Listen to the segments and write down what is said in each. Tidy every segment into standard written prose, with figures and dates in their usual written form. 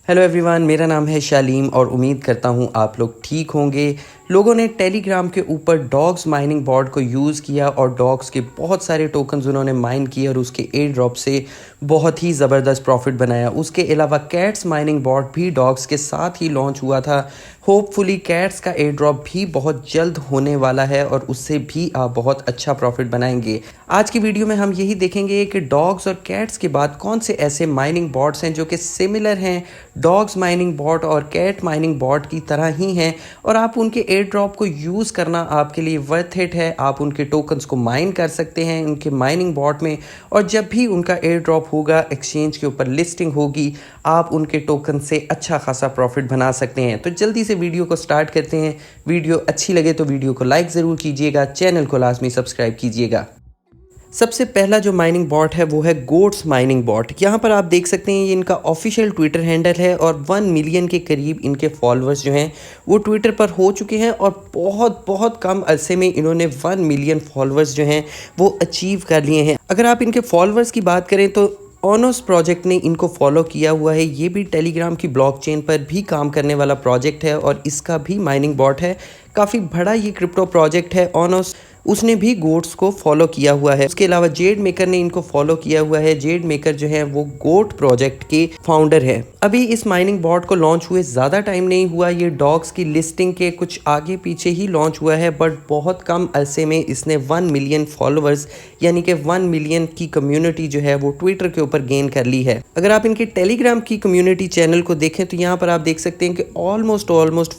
Hello everyone, मेरा नाम है शालीम और उम्मीद करता हूँ आप लोग ठीक होंगे। लोगों ने टेलीग्राम के ऊपर डॉग्स माइनिंग बॉट को यूज़ किया और डॉग्स के बहुत सारे टोकन्स उन्होंने माइन किए और उसके एयर ड्रॉप से बहुत ही ज़बरदस्त प्रॉफिट बनाया। उसके अलावा कैट्स माइनिंग बॉट भी डॉग्स के साथ ही लॉन्च हुआ था। होपफुली कैट्स का एयर ड्रॉप भी बहुत जल्द होने वाला है और उससे भी आप बहुत अच्छा प्रॉफिट बनाएंगे। आज की वीडियो में हम यही देखेंगे कि डॉग्स और कैट्स के बाद कौन से ऐसे माइनिंग बॉट्स हैं जो कि सिमिलर हैं डॉग्स माइनिंग बॉट और कैट माइनिंग बॉट की तरह ही हैं और आप उनके एयर ड्रॉप को यूज़ करना आपके लिए वर्थ इट है। आप उनके टोकन्स को माइन कर सकते हैं उनके माइनिंग बॉट में और जब भी उनका एयर ड्रॉप होगा, एक्सचेंज के ऊपर लिस्टिंग होगी, आप उनके टोकन से अच्छा खासा प्रॉफिट बना सकते हैं। तो जल्दी से वीडियो को स्टार्ट करते हैं। वीडियो अच्छी लगे तो वीडियो को लाइक ज़रूर कीजिएगा, चैनल को लाजमी सब्सक्राइब कीजिएगा। सबसे पहला जो माइनिंग बॉट है वो है गोट्स माइनिंग बॉट। यहाँ पर आप देख सकते हैं ये इनका ऑफिशियल ट्विटर हैंडल है और 1 मिलियन के करीब इनके फॉलोअर्स जो हैं वो ट्विटर पर हो चुके हैं और बहुत कम अरसे में इन्होंने 1 मिलियन फॉलोअर्स जो हैं वो अचीव कर लिए हैं। अगर आप इनके फॉलोअर्स की बात करें तो ओनोस प्रोजेक्ट ने इनको फॉलो किया हुआ है। ये भी टेलीग्राम की ब्लॉकचेन पर भी काम करने वाला प्रोजेक्ट है और इसका भी माइनिंग बॉट है। काफ़ी बड़ा ये क्रिप्टो प्रोजेक्ट है ओनोस, उसने भी गोट्स को फॉलो किया हुआ है। उसके अलावा जेड मेकर ने इनको फॉलो किया हुआ है। जेड मेकर जो है वो गोट प्रोजेक्ट के फाउंडर है। अभी इस माइनिंग बॉट को लॉन्च हुए ज़्यादा टाइम नहीं हुआ, ये डॉग्स की लिस्टिंग के कुछ आगे पीछे ही लॉन्च हुआ है, बट बहुत कम अरसे में इसने 1 मिलियन फॉलोअर्स यानी कि 1 मिलियन की कम्युनिटी जो है वो ट्विटर के ऊपर गेन कर ली है। अगर आप इनके टेलीग्राम की कम्युनिटी चैनल को देखें तो यहाँ पर आप देख सकते हैं कि ऑलमोस्ट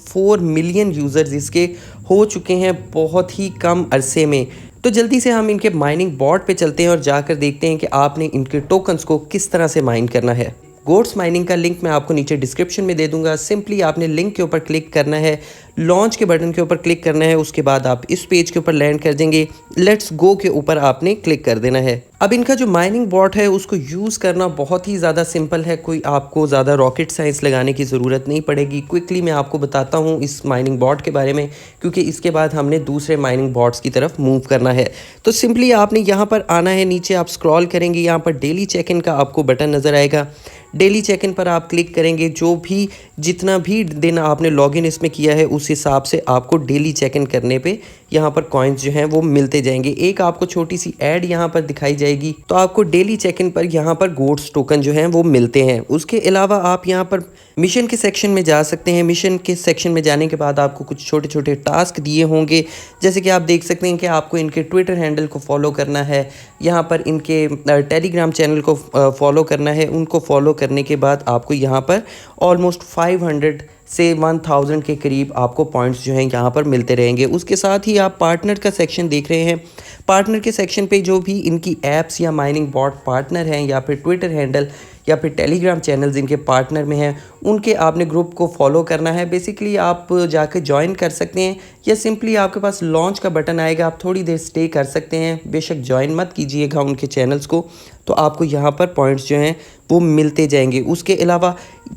4 मिलियन यूज़र्स इसके हो चुके हैं बहुत ही कम अरसे में। तो जल्दी से हम इनके माइनिंग बॉट पे चलते हैं और जाकर देखते हैं कि आपने इनके टोकन्स को किस तरह से माइन करना है। गोट्स माइनिंग का लिंक मैं आपको नीचे डिस्क्रिप्शन में दे दूंगा। सिंपली आपने लिंक के ऊपर क्लिक करना है, लॉन्च के बटन के ऊपर क्लिक करना है, उसके बाद आप इस पेज के ऊपर लैंड कर देंगे। लेट्स गो के ऊपर आपने क्लिक कर देना है। अब इनका जो माइनिंग बॉट है उसको यूज़ करना बहुत ही ज़्यादा सिंपल है, कोई आपको ज़्यादा रॉकेट साइंस लगाने की ज़रूरत नहीं पड़ेगी। क्विकली मैं आपको बताता हूँ इस माइनिंग बॉट के बारे में, क्योंकि इसके बाद हमने दूसरे माइनिंग बॉट्स की तरफ मूव करना है। तो सिंपली आपने यहाँ पर आना है, नीचे आप स्क्रॉल करेंगे, यहाँ पर डेली चेक इन का आपको बटन नज़र आएगा। डेली चेक इन पर आप क्लिक करेंगे, जो भी जितना भी दिन आपने लॉगिन इसमें किया है उस हिसाब से आपको डेली चेक इन करने पे यहाँ पर कॉइन्स जो हैं वो मिलते जाएंगे। एक आपको छोटी सी ऐड यहाँ पर दिखाई जाएगी, तो आपको डेली चेक इन पर यहाँ पर गोट्स टोकन जो हैं वो मिलते हैं। उसके अलावा आप यहाँ पर मिशन के सेक्शन में जा सकते हैं। मिशन के सेक्शन में जाने के बाद आपको कुछ छोटे छोटे टास्क दिए होंगे, जैसे कि आप देख सकते हैं कि आपको इनके ट्विटर हैंडल को फॉलो करना है, यहाँ पर इनके टेलीग्राम चैनल को फॉलो करना है। उनको फॉलो करने के बाद आपको यहाँ पर ऑलमोस्ट 500 से 1000 के करीब आपको पॉइंट्स जो हैं यहाँ पर मिलते रहेंगे। उसके साथ ही आप पार्टनर का सेक्शन देख रहे हैं। पार्टनर के सेक्शन पे जो भी इनकी ऐप्स या माइनिंग बॉट पार्टनर हैं या फिर ट्विटर हैंडल या फिर टेलीग्राम चैनल जिनके पार्टनर में हैं, उनके आपने ग्रुप को फॉलो करना है। बेसिकली आप जाकर ज्वाइन कर सकते हैं या सिंपली आपके पास लॉन्च का बटन आएगा, आप थोड़ी देर स्टे कर सकते हैं। बेशक ज्वाइन मत कीजिएगा उनके चैनल्स को, तो आपको यहाँ पर पॉइंट्स जो हैं वो मिलते जाएंगे। उसके अलावा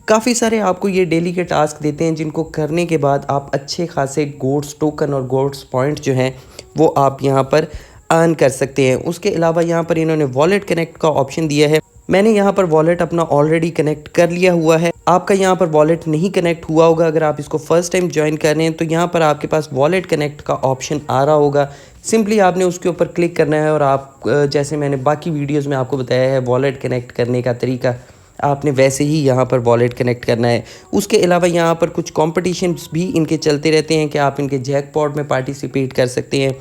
काफ़ी सारे आपको ये डेली के टास्क देते हैं जिनको करने के बाद आप अच्छे खासे गोट्स टोकन और गोट्स पॉइंट्स जो हैं वो आप यहाँ पर अर्न कर सकते हैं। उसके अलावा यहाँ पर इन्होंने वॉलेट कनेक्ट का ऑप्शन दिया है। मैंने यहाँ पर वॉलेट अपना ऑलरेडी कनेक्ट कर लिया हुआ है। आपका यहाँ पर वॉलेट नहीं कनेक्ट हुआ होगा, अगर आप इसको फर्स्ट टाइम ज्वाइन कर रहे हैं तो यहाँ पर आपके पास वॉलेट कनेक्ट का ऑप्शन आ रहा होगा। सिंपली आपने उसके ऊपर क्लिक करना है और आप जैसे मैंने बाकी वीडियोस में आपको बताया है वॉलेट कनेक्ट करने का तरीका, आपने वैसे ही यहाँ पर वॉलेट कनेक्ट करना है। उसके अलावा यहाँ पर कुछ कॉम्पिटिशन्स भी इनके चलते रहते हैं कि आप इनके जैकपॉट में पार्टिसिपेट कर सकते हैं।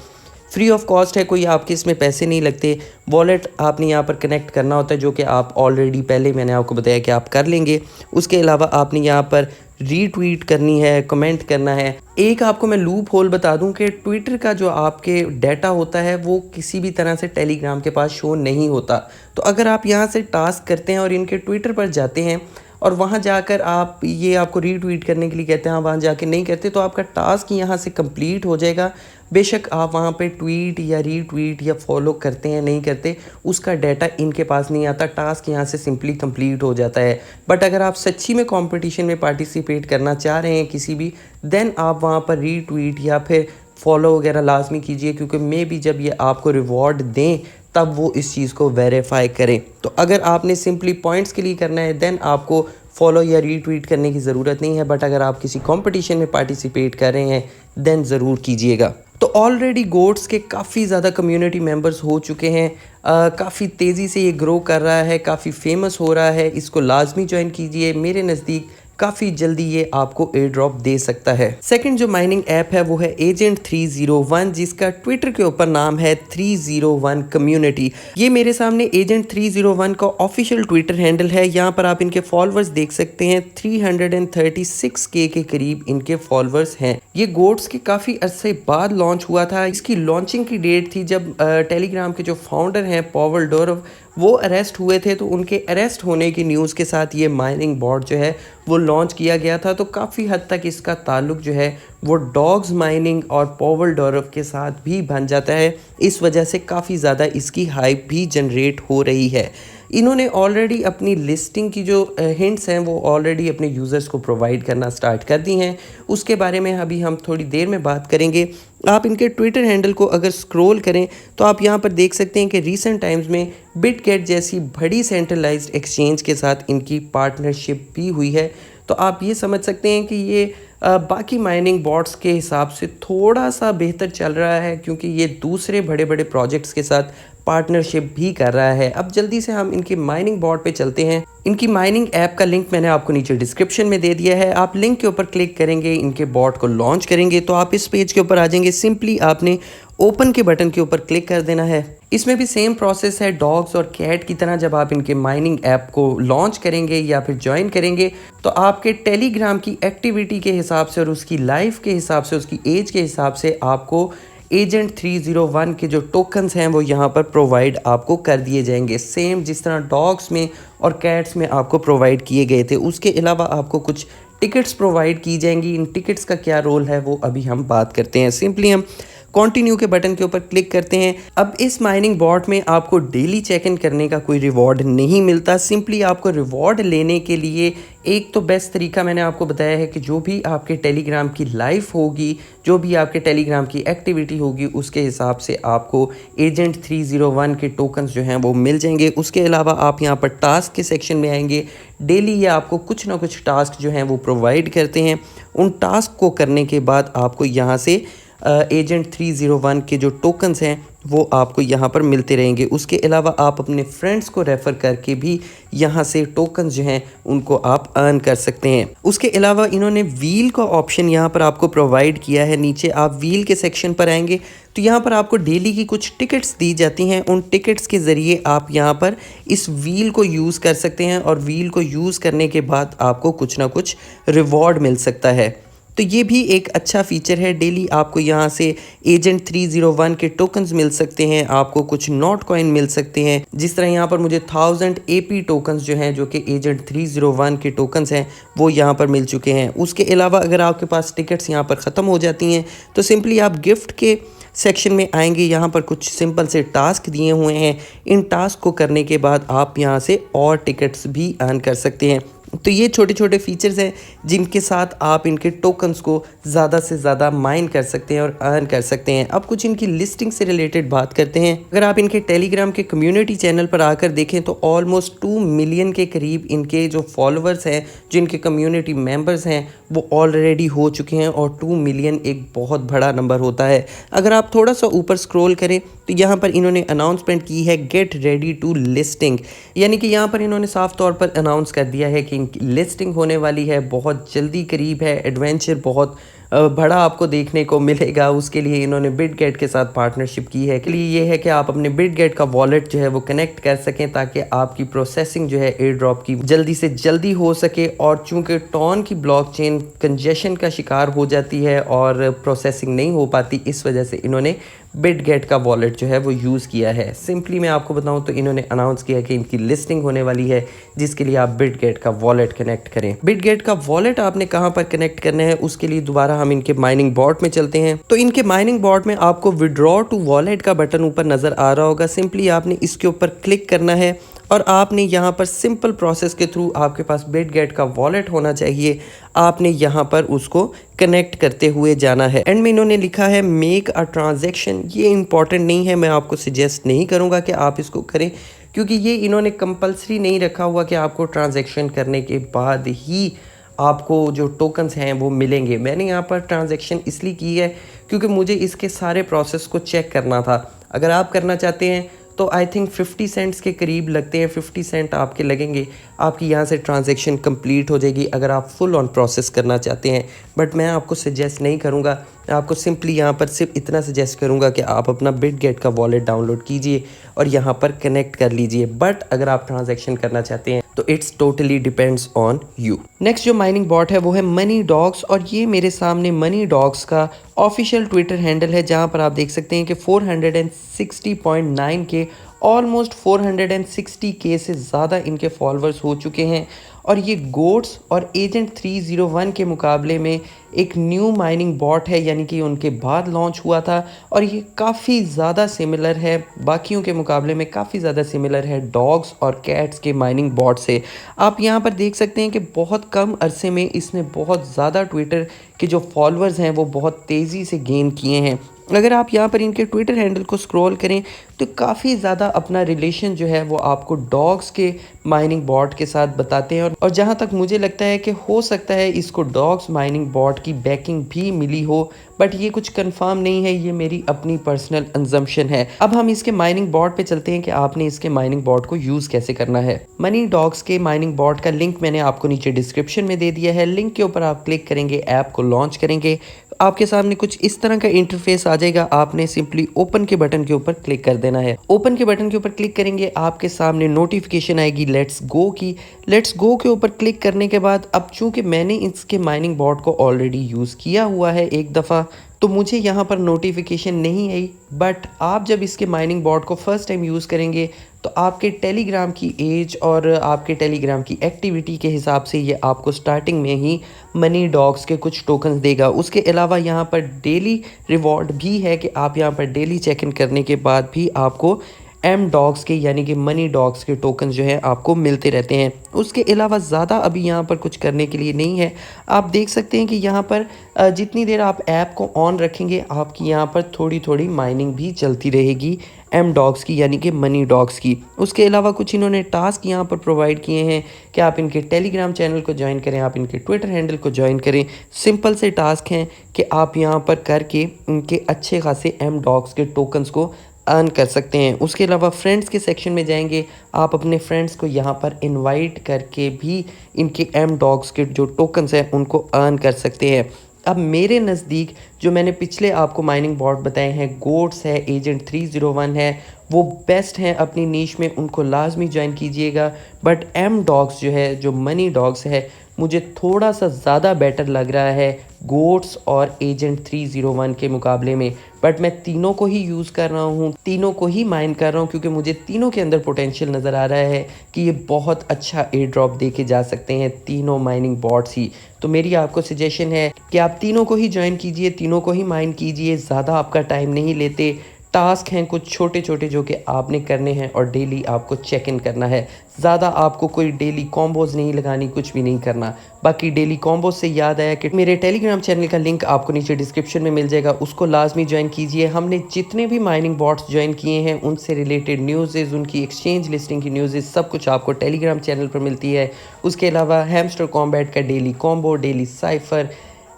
फ्री ऑफ कॉस्ट है, कोई आपके इसमें पैसे नहीं लगते। वॉलेट आपने यहाँ पर कनेक्ट करना होता है, जो कि आप ऑलरेडी पहले मैंने आपको बताया कि आप कर लेंगे। उसके अलावा आपने यहाँ पर रीट्वीट करनी है, कमेंट करना है। एक आपको मैं लूप होल बता दूं कि ट्विटर का जो आपके डाटा होता है वो किसी भी तरह से टेलीग्राम के पास शो नहीं होता। तो अगर आप यहाँ से टास्क करते हैं और इनके ट्विटर पर जाते हैं और वहाँ जाकर आप ये आपको रीट्वीट करने के लिए कहते हैं, वहाँ जाके नहीं करते, तो आपका टास्क यहाँ से कंप्लीट हो जाएगा। बेशक आप वहाँ पे ट्वीट या रीट्वीट या फॉलो करते हैं नहीं करते, उसका डाटा इनके पास नहीं आता, टास्क यहाँ से सिंपली कंप्लीट हो जाता है। बट अगर आप सच्ची में कंपटीशन में पार्टिसिपेट करना चाह रहे हैं किसी भी, देन आप वहाँ पर रीट्वीट या फिर फॉलो वगैरह लाजमी कीजिए, क्योंकि मे भी जब ये आपको रिवॉर्ड दें तब वो इस चीज़ को वेरीफाई करें। तो अगर आपने सिंपली पॉइंट्स के लिए करना है, देन आपको फॉलो या रीट्वीट करने की ज़रूरत नहीं है, बट अगर आप किसी कंपटीशन में पार्टिसिपेट कर रहे हैं देन ज़रूर कीजिएगा। तो ऑलरेडी गोट्स के काफ़ी ज़्यादा कम्युनिटी मेंबर्स हो चुके हैं, काफ़ी तेज़ी से ये ग्रो कर रहा है, काफ़ी फेमस हो रहा है। इसको लाजमी ज्वाइन कीजिए, मेरे नज़दीक काफ़ी जल्दी ये आपको एयर ड्रॉप दे सकता है। सेकंड जो माइनिंग ऐप है वो है एजेंट 301, जिसका ट्विटर के ऊपर नाम है 301 कम्युनिटी। ये मेरे सामने एजेंट 301 का ऑफिशियल ट्विटर हैंडल है। यहाँ पर आप इनके फॉलोअर्स देख सकते हैं, 336K के करीब इनके फॉलोअर्स हैं। ये गोट्स के काफ़ी अरसे बाद लॉन्च हुआ था। इसकी लॉन्चिंग की डेट थी जब टेलीग्राम के जो फाउंडर हैं पॉवल डोरव, वो अरेस्ट हुए थे। तो उनके अरेस्ट होने की न्यूज़ के साथ ये माइनिंग बॉट जो है वो लॉन्च किया गया था। तो काफ़ी हद तक इसका ताल्लुक जो है वो डॉग्स माइनिंग और पॉवल डोरव के साथ भी बन जाता है। इस वजह से काफ़ी ज़्यादा इसकी हाइप भी जनरेट हो रही है। इन्होंने ऑलरेडी अपनी लिस्टिंग की जो हिंट्स हैं वो ऑलरेडी अपने यूज़र्स को प्रोवाइड करना स्टार्ट कर दी हैं। उसके बारे में अभी हम थोड़ी देर में बात करेंगे। आप इनके ट्विटर हैंडल को अगर स्क्रॉल करें तो आप यहाँ पर देख सकते हैं कि रीसेंट टाइम्स में बिटगेट जैसी बड़ी सेंट्रलाइज्ड एक्सचेंज के साथ इनकी पार्टनरशिप भी हुई है। तो आप ये समझ सकते हैं कि ये बाकी माइनिंग बॉट्स के हिसाब से थोड़ा सा बेहतर चल रहा है, क्योंकि ये दूसरे बड़े बड़े प्रोजेक्ट्स के साथ पार्टनरशिप भी कर रहा है। अब जल्दी से हम इनकी माइनिंग बॉट पे चलते हैं। इनकी माइनिंग ऐप का लिंक मैंने आपको नीचे डिस्क्रिप्शन में दे दिया है। आप लिंक के ऊपर क्लिक करेंगे, इनके बॉट को लॉन्च करेंगे तो आप इस पेज के ऊपर आ जाएंगे। सिंपली आपने ओपन के बटन के ऊपर क्लिक कर देना है। इसमें भी सेम प्रोसेस है डॉग्स और कैट की तरह। जब आप इनके माइनिंग ऐप को लॉन्च करेंगे या फिर ज्वाइन करेंगे तो आपके टेलीग्राम की एक्टिविटी के हिसाब से और उसकी लाइफ के हिसाब से, उसकी एज के हिसाब से आपको एजेंट 301 के जो टोकन्स हैं वो यहाँ पर प्रोवाइड आपको कर दिए जाएंगे, सेम जिस तरह डॉग्स में और कैट्स में आपको प्रोवाइड किए गए थे। उसके अलावा आपको कुछ टिकट्स प्रोवाइड की जाएंगी। इन टिकट्स का क्या रोल है वो अभी हम बात करते हैं। सिंपली हम कंटिन्यू के बटन के ऊपर क्लिक करते हैं। अब इस माइनिंग बॉट में आपको डेली चेक इन करने का कोई रिवॉर्ड नहीं मिलता। सिंपली आपको रिवॉर्ड लेने के लिए एक तो बेस्ट तरीका मैंने आपको बताया है कि जो भी आपके टेलीग्राम की लाइफ होगी, जो भी आपके टेलीग्राम की एक्टिविटी होगी, उसके हिसाब से आपको एजेंट 301 के टोकन्स जो हैं वो मिल जाएंगे। उसके अलावा आप यहाँ पर टास्क के सेक्शन में आएंगे। डेली ये आपको कुछ ना कुछ टास्क जो हैं वो प्रोवाइड करते हैं। उन टास्क को करने के बाद आपको यहाँ से एजेंट 301 के जो टोकन्स हैं वो आपको यहाँ पर मिलते रहेंगे। उसके अलावा आप अपने फ्रेंड्स को रेफ़र करके भी यहाँ से टोकन्स जो हैं उनको आप अर्न कर सकते हैं। उसके अलावा इन्होंने व्हील का ऑप्शन यहाँ पर आपको प्रोवाइड किया है। नीचे आप व्हील के सेक्शन पर आएंगे तो यहाँ पर आपको डेली की कुछ टिकट्स दी जाती हैं। उन टिकट्स के ज़रिए आप यहाँ पर इस व्हील को यूज़ कर सकते हैं और व्हील को यूज़ करने के बाद आपको कुछ ना कुछ रिवॉर्ड मिल सकता है। तो ये भी एक अच्छा फीचर है। डेली आपको यहाँ से एजेंट 301 के टोकन्स मिल सकते हैं, आपको कुछ नॉट कॉइन मिल सकते हैं। जिस तरह यहाँ पर मुझे 1000 AP टोकन्स जो हैं, जो कि एजेंट 301 के टोकन्स हैं, वो यहाँ पर मिल चुके हैं। उसके अलावा अगर आपके पास टिकट्स यहाँ पर ख़त्म हो जाती हैं तो सिंपली आप गिफ्ट के सेक्शन में आएंगे। यहाँ पर कुछ सिंपल से टास्क दिए हुए हैं। इन टास्क को करने के बाद आप यहाँ से और टिकट्स भी अर्न कर सकते हैं। तो ये छोटे छोटे फीचर्स हैं जिनके साथ आप इनके टोकन्स को ज़्यादा से ज़्यादा माइन कर सकते हैं और अर्न कर सकते हैं। अब कुछ इनकी लिस्टिंग से रिलेटेड बात करते हैं। अगर आप इनके टेलीग्राम के कम्युनिटी चैनल पर आकर देखें तो ऑलमोस्ट 2 मिलियन के करीब इनके जो फॉलोअर्स हैं, जो इनके कम्युनिटी मेंबर्स हैं, वो ऑलरेडी हो चुके हैं। और 2 मिलियन एक बहुत बड़ा नंबर होता है। अगर आप थोड़ा सा ऊपर स्क्रॉल करें तो यहाँ पर इन्होंने अनाउंसमेंट की है गेट रेडी टू लिस्टिंग, यानी कि यहाँ पर इन्होंने साफ तौर पर अनाउंस कर दिया है कि इनकी लिस्टिंग होने वाली है, बहुत जल्दी करीब है। एडवेंचर बहुत बड़ा आपको देखने को मिलेगा। उसके लिए इन्होंने बिटगेट के साथ पार्टनरशिप की है। के लिए ये है कि आप अपने बिटगेट का वॉलेट जो है वो कनेक्ट कर सकें ताकि आपकी प्रोसेसिंग जो है एयर ड्रॉप की जल्दी से जल्दी हो सके। और चूंकि टॉन की ब्लॉकचेन कंजेशन का शिकार हो जाती है और प्रोसेसिंग नहीं हो पाती, इस वजह से इन्होंने बिटगेट का वॉलेट जो है वो यूज़ किया है। सिंपली मैं आपको बताऊं तो इन्होंने अनाउंस किया कि इनकी लिस्टिंग होने वाली है, जिसके लिए आप बिटगेट का वॉलेट कनेक्ट करें। बिटगेट का वॉलेट आपने कहां पर कनेक्ट करना है, उसके लिए दोबारा हम इनके माइनिंग बॉट में चलते हैं। तो इनके माइनिंग बॉट में आपको विड्रॉ टू वॉलेट का बटन ऊपर नज़र आ रहा होगा। सिंपली आपने इसके ऊपर क्लिक करना है और आपने यहाँ पर सिंपल प्रोसेस के थ्रू, आपके पास बिटगेट का वॉलेट होना चाहिए, आपने यहाँ पर उसको कनेक्ट करते हुए जाना है। एंड में इन्होंने लिखा है मेक अ ट्रांजैक्शन। ये इंपॉर्टेंट नहीं है, मैं आपको सजेस्ट नहीं करूँगा कि आप इसको करें, क्योंकि ये इन्होंने कंपल्सरी नहीं रखा हुआ कि आपको ट्रांजैक्शन करने के बाद ही आपको जो टोकन्स हैं वो मिलेंगे। मैंने यहाँ पर ट्रांजैक्शन इसलिए की है क्योंकि मुझे इसके सारे प्रोसेस को चेक करना था। अगर आप करना चाहते हैं तो आई थिंक 50 सेंट्स के करीब लगते हैं, 50 सेंट आपके लगेंगे, आपकी यहाँ से ट्रांजैक्शन कंप्लीट हो जाएगी अगर आप फुल ऑन प्रोसेस करना चाहते हैं। बट मैं आपको सजेस्ट नहीं करूँगा, मैं आपको सिंपली यहाँ पर सिर्फ इतना सजेस्ट करूँगा कि आप अपना बिटगेट का वॉलेट डाउनलोड कीजिए और यहाँ पर कनेक्ट कर लीजिए। बट अगर आप ट्रांजैक्शन करना चाहते हैं तो it's totally depends on you. Next जो माइनिंग बॉट है वो है मनी डॉग्स, और ये मेरे सामने मनी डॉग्स का ऑफिशियल ट्विटर हैंडल है, जहाँ पर आप देख सकते हैं कि 460.9 के ऑलमोस्ट 460 के से ज़्यादा इनके फॉलोअर्स हो चुके हैं। और ये गोट्स और एजेंट 301 के मुकाबले में एक न्यू माइनिंग बॉट है, यानी कि उनके बाद लॉन्च हुआ था, और ये काफ़ी ज़्यादा सिमिलर है, बाकियों के मुकाबले में काफ़ी ज़्यादा सिमिलर है डॉग्स और कैट्स के माइनिंग बॉट से। आप यहाँ पर देख सकते हैं कि बहुत कम अरसे में इसने बहुत ज़्यादा ट्विटर के जो फॉलोअर्स हैं वो बहुत तेज़ी से गेन किए हैं। अगर आप यहाँ पर इनके ट्विटर हैंडल को स्क्रॉल करें तो काफ़ी ज़्यादा अपना रिलेशन जो है वो आपको डॉग्स के माइनिंग बॉट के साथ बताते हैं, और जहाँ तक मुझे लगता है कि हो सकता है इसको डॉग्स माइनिंग बॉट की बैकिंग भी मिली हो, बट ये कुछ कंफर्म नहीं है, ये मेरी अपनी पर्सनल अंजम्पशन है। अब हम इसके माइनिंग बॉट पे चलते हैं कि आपने इसके माइनिंग बॉट को यूज़ कैसे करना है। मनी डॉग्स के माइनिंग बॉट का लिंक मैंने आपको नीचे डिस्क्रिप्शन में दे दिया है। लिंक के ऊपर आप क्लिक करेंगे, ऐप को लॉन्च करेंगे, आपके सामने कुछ इस तरह का इंटरफेस आ जाएगा। आपने सिंपली ओपन के बटन के ऊपर क्लिक कर देना है। ओपन के बटन के ऊपर क्लिक करेंगे, आपके सामने नोटिफिकेशन आएगी लेट्स गो की। लेट्स गो के ऊपर क्लिक करने के बाद अब चूंकि मैंने इसके माइनिंग बॉट को ऑलरेडी यूज़ किया हुआ है एक दफ़ा, तो मुझे यहाँ पर नोटिफिकेशन नहीं आई। बट आप जब इसके माइनिंग बॉट को फर्स्ट टाइम यूज़ करेंगे तो आपके टेलीग्राम की एज और आपके टेलीग्राम की एक्टिविटी के हिसाब से ये आपको स्टार्टिंग में ही मनी डॉग्स के कुछ टोकन्स देगा। उसके अलावा यहाँ पर डेली रिवॉर्ड भी है कि आप यहाँ पर डेली चेक इन करने के बाद भी आपको एम डॉग्स के यानी कि मनी डॉग्स के टोकन जो है आपको मिलते रहते हैं। उसके अलावा ज़्यादा अभी यहाँ पर कुछ करने के लिए नहीं है। आप देख सकते हैं कि यहाँ पर जितनी देर आप ऐप को ऑन रखेंगे आपकी यहाँ पर थोड़ी थोड़ी माइनिंग भी चलती रहेगी एम डॉग्स की यानी कि मनी डॉग्स की। उसके अलावा कुछ इन्होंने टास्क यहाँ पर प्रोवाइड किए हैं कि आप इनके टेलीग्राम चैनल को ज्वाइन करें, आप इनके ट्विटर हैंडल को ज्वाइन करें। सिंपल से टास्क हैं कि आप यहाँ पर करके इनके अच्छे खासे एम डॉग्स के टोकन्स को अर्न कर सकते हैं। उसके अलावा फ्रेंड्स के सेक्शन में जाएंगे, आप अपने फ्रेंड्स को यहाँ पर इनवाइट करके भी इनके एम डॉग्स के जो टोकन्स हैं उनको अर्न कर सकते हैं। अब मेरे नज़दीक जो मैंने पिछले आपको माइनिंग बॉट बताए हैं, गोट्स है, एजेंट 301 है, वो बेस्ट हैं अपनी नीश में, उनको लाजमी ज्वाइन कीजिएगा। बट एम डॉग्स जो है, जो मनी डॉग्स है, मुझे थोड़ा सा ज़्यादा बेटर लग रहा है गोट्स और एजेंट 301 के मुकाबले में। बट मैं तीनों को ही यूज़ कर रहा हूँ, तीनों को ही माइन कर रहा हूँ, क्योंकि मुझे तीनों के अंदर पोटेंशियल नज़र आ रहा है कि ये बहुत अच्छा एयर ड्रॉप दे के जा सकते हैं, तीनों माइनिंग बॉट्स ही। तो मेरी आपको सजेशन है कि आप तीनों को ही ज्वाइन कीजिए, तीनों को ही माइन कीजिए, ज़्यादा आपका टाइम नहीं लेते। टास्क हैं कुछ छोटे छोटे जो कि आपने करने हैं और डेली आपको चेक इन करना है। ज़्यादा आपको कोई डेली कॉम्बोज नहीं लगानी, कुछ भी नहीं करना। बाकी डेली कॉम्बोज से याद आया कि मेरे टेलीग्राम चैनल का लिंक आपको नीचे डिस्क्रिप्शन में मिल जाएगा, उसको लाजमी ज्वाइन कीजिए। हमने जितने भी माइनिंग बॉट्स ज्वाइन किए हैं उनसे रिलेटेड न्यूज़, उनकी एक्सचेंज लिस्टिंग की न्यूज़, सब कुछ आपको टेलीग्राम चैनल पर मिलती है। उसके अलावा हैमस्टर कॉम्बैट का daily combo, daily cipher,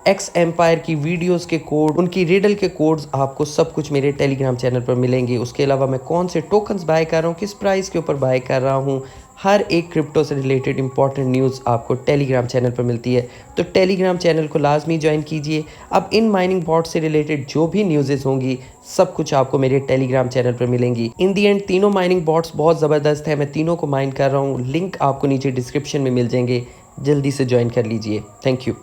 X empire की वीडियोस के कोड, उनकी रिडल के कोड्स, आपको सब कुछ मेरे टेलीग्राम चैनल पर मिलेंगे। उसके अलावा मैं कौन से टोकन्स बाय कर रहा हूँ, किस प्राइस के ऊपर बाय कर रहा हूँ, हर एक क्रिप्टो से रिलेटेड इंपॉर्टेंट न्यूज़ आपको टेलीग्राम चैनल पर मिलती है। तो टेलीग्राम चैनल को लाजमी ज्वाइन कीजिए। अब इन माइनिंग बॉट से रिलेटेड जो भी न्यूज़ेस होंगी सब कुछ आपको मेरे टेलीग्राम चैनल पर मिलेंगी। इन दी एंड तीनों माइनिंग बॉट्स बहुत ज़बरदस्त है, मैं तीनों को माइन कर रहा हूँ। लिंक आपको नीचे डिस्क्रिप्शन में मिल जाएंगे, जल्दी से ज्वाइन कर लीजिए। Thank you.